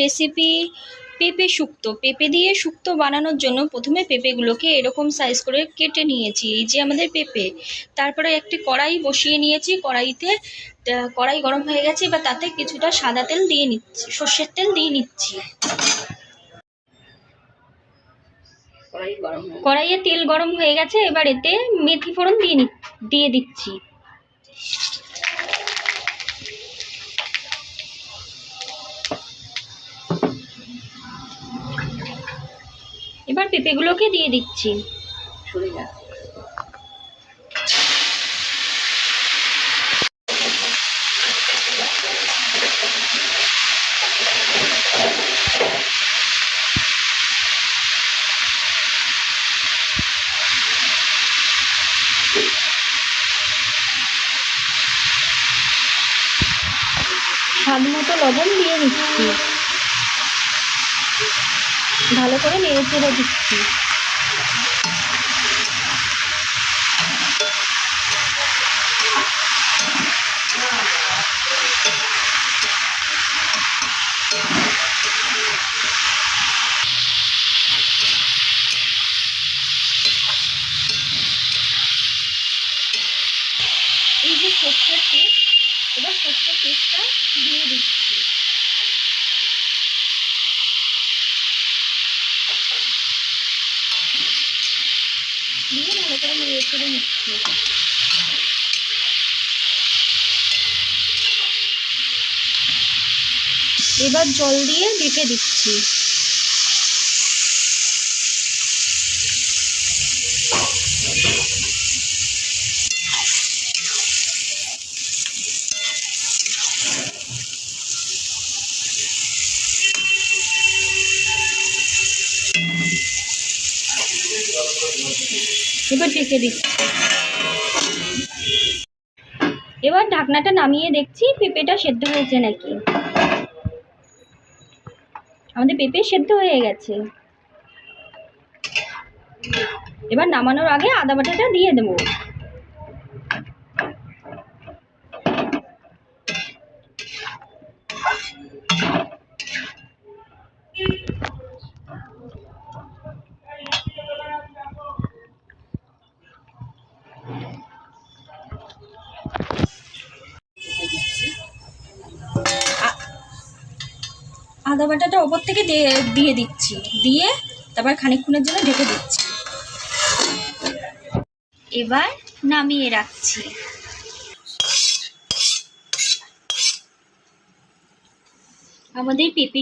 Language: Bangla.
রেসিপি পেঁপে শুক্তো। পেঁপে দিয়ে শুক্তো বানানোর জন্য প্রথমে পেঁপেগুলোকে এরকম সাইজ করে কেটে নিয়েছি। এই যে আমাদের পেঁপে। তারপরে একটি কড়াই বসিয়ে নিয়েছি। কড়াই গরম হয়ে গেছে, এবার তাতে কিছুটা সাদা তেল দিয়ে নিচ্ছি, সর্ষের তেল দিয়ে নিচ্ছি। কড়াইয়ে তেল গরম হয়ে গেছে, এবার এতে মেথি ফোড়ন দিয়ে দিচ্ছি। এবার পেঁপেগুলোকে দিয়ে দিচ্ছি। স্বাদ মতো লবণ দিয়ে নিচ্ছি, ভালো করে নেড়ে চেড়ে দিচ্ছি। এই যে সর্ষের তেল, এবার সর্ষের তেলটা দিয়ে দিচ্ছি। দিয়ে ভালো করে নেড়ে চেড়ে নিচ্ছি। এবার জল দিয়ে ঢেকে দিচ্ছি। এবার ঢেকে দিচ্ছি। এবার ঢাকনাটা নামিয়ে দেখছি পেঁপেটা সেদ্ধ হয়েছে নাকি। আমাদের পেঁপে সেদ্ধ হয়ে গেছে। এবার নামানোর আগে আদা বাটাটা দিয়ে দেবো। আদা বাটাটা ওপর থেকে দিয়ে দিচ্ছি, দিয়ে তারপর খানিকক্ষণের জন্য ঢেকে দিচ্ছি। এবার নামিয়ে রাখছি। আমাদের পেঁপে